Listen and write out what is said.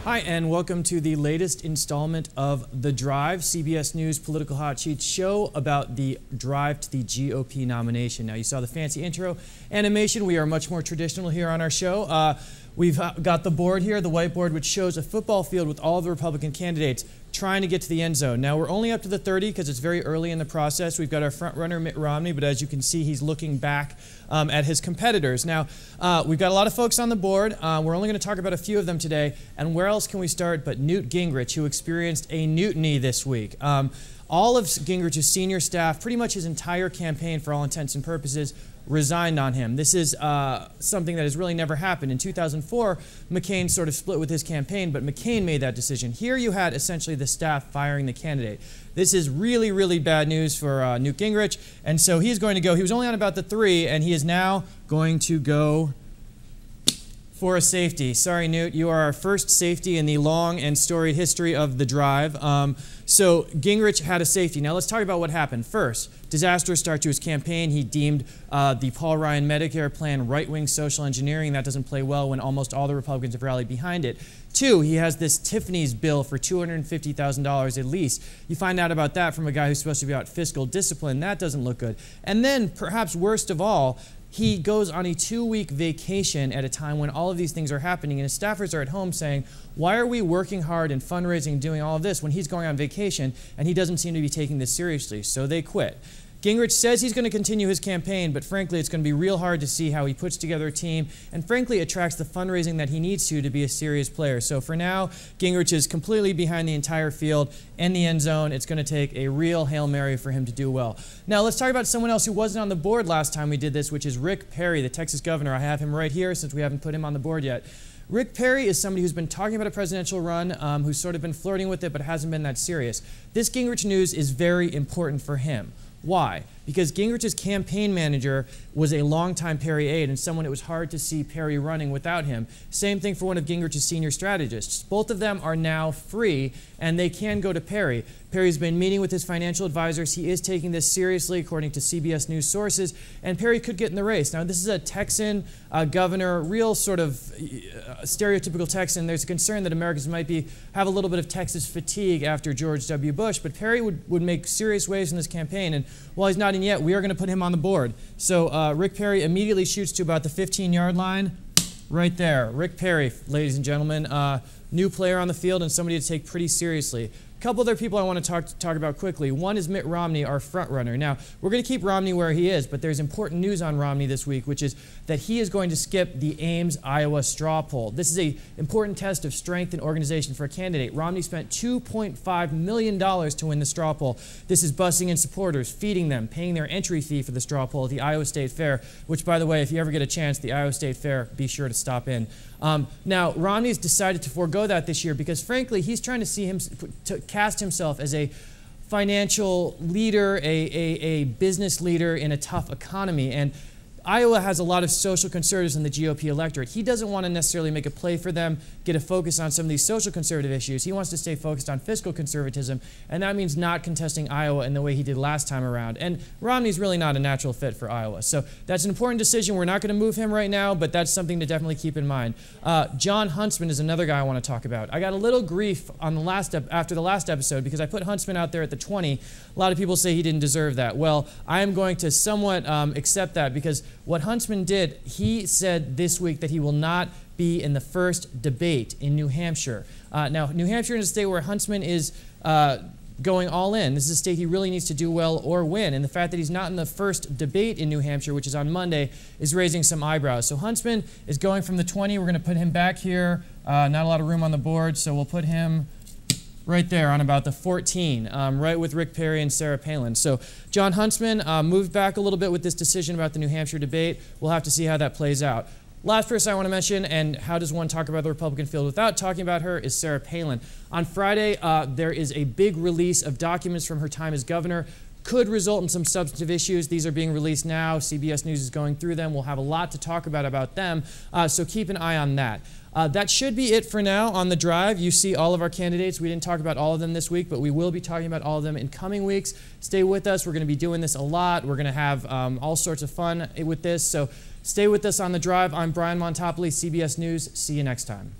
Hi, and welcome to the latest installment of The Drive, CBS News Political Hot Sheets show about the drive to the GOP nomination. Now, you saw the fancy intro animation. We are much more traditional here on our show. We've got the board here, the whiteboard, which shows a football field with all of the Republican candidates trying to get to the end zone. Now, we're only up to the 30 because it's very early in the process. We've got our front runner, Mitt Romney, but as you can see, he's looking back at his competitors. Now, we've got a lot of folks on the board. We're only going to talk about a few of them today. And where else can we start but Newt Gingrich, who experienced a Newtiny this week. All of Gingrich's senior staff, pretty much his entire campaign for all intents and purposes, resigned on him. This is something that has really never happened. In 2004, McCain sort of split with his campaign, but McCain made that decision. Here you had essentially the staff firing the candidate. This is really, really bad news for Newt Gingrich, and so he's going to go. He was only on about the 3, and he is now going to go for a safety. Sorry, Newt, you are our first safety in the long and storied history of the drive. So Gingrich had a safety. Now let's talk about what happened. First, disastrous start to his campaign. He deemed the Paul Ryan Medicare plan right-wing social engineering. That doesn't play well when almost all the Republicans have rallied behind it. 2, he has this Tiffany's bill for $250,000 at least. You find out about that from a guy who's supposed to be about fiscal discipline. That doesn't look good. And then, perhaps worst of all, he goes on a 2-week vacation at a time when all of these things are happening, and his staffers are at home saying, why are we working hard and fundraising and doing all of this when he's going on vacation and he doesn't seem to be taking this seriously? So they quit. Gingrich says he's going to continue his campaign, but frankly, it's going to be real hard to see how he puts together a team and frankly attracts the fundraising that he needs to be a serious player. So for now, Gingrich is completely behind the entire field in the end zone. It's going to take a real Hail Mary for him to do well. Now, let's talk about someone else who wasn't on the board last time we did this, which is Rick Perry, the Texas governor. I have him right here since we haven't put him on the board yet. Rick Perry is somebody who's been talking about a presidential run, who's sort of been flirting with it, but hasn't been that serious. This Gingrich news is very important for him. Why? Because Gingrich's campaign manager was a longtime Perry aide and someone it was hard to see Perry running without him. Same thing for one of Gingrich's senior strategists. Both of them are now free and they can go to Perry. Perry's been meeting with his financial advisors. He is taking this seriously, according to CBS News sources, and Perry could get in the race. Now, this is a Texan governor, real sort of stereotypical Texan. There's a concern that Americans might have a little bit of Texas fatigue after George W. Bush, but Perry would make serious waves in this campaign, and while he's not in yet, we are going to put him on the board. So Rick Perry immediately shoots to about the 15-yard line. Right there. Rick Perry, ladies and gentlemen. New player on the field and somebody to take pretty seriously. A couple other people I want to talk about quickly. One is Mitt Romney, our front runner. Now, we're going to keep Romney where he is, but there's important news on Romney this week, which is that he is going to skip the Ames, Iowa straw poll. This is an important test of strength and organization for a candidate. Romney spent $2.5 million to win the straw poll. This is busing in supporters, feeding them, paying their entry fee for the straw poll at the Iowa State Fair, which, by the way, if you ever get a chance, the Iowa State Fair, be sure to stop in. Now, Romney's decided to forego that this year because, frankly, he's trying to see to cast himself as a financial leader, a business leader in a tough economy. And Iowa has a lot of social conservatives in the GOP electorate. He doesn't want to necessarily make a play for them, get a focus on some of these social conservative issues. He wants to stay focused on fiscal conservatism, and that means not contesting Iowa in the way he did last time around. And Romney's really not a natural fit for Iowa. So that's an important decision. We're not going to move him right now, but that's something to definitely keep in mind. Jon Huntsman is another guy I want to talk about. I got a little grief on after the last episode because I put Huntsman out there at the 20. A lot of people say he didn't deserve that. Well, I am going to somewhat accept that because what Huntsman did, he said this week that he will not be in the first debate in New Hampshire. Now, New Hampshire is a state where Huntsman is going all in. This is a state he really needs to do well or win. And the fact that he's not in the first debate in New Hampshire, which is on Monday, is raising some eyebrows. So Huntsman is going from the 20. We're going to put him back here. Not a lot of room on the board, so we'll put him right there on about the 14, right with Rick Perry and Sarah Palin. So Jon Huntsman moved back a little bit with this decision about the New Hampshire debate. We'll have to see how that plays out. Last person I want to mention, and how does one talk about the Republican field without talking about her, is Sarah Palin. On Friday, there is a big release of documents from her time as governor. Could result in some substantive issues. These are being released now. CBS News is going through them. We'll have a lot to talk about them, so keep an eye on that. That should be it for now on The Drive. You see all of our candidates. We didn't talk about all of them this week, but we will be talking about all of them in coming weeks. Stay with us. We're going to be doing this a lot. We're going to have all sorts of fun with this, so stay with us on The Drive. I'm Brian Montopoli, CBS News. See you next time.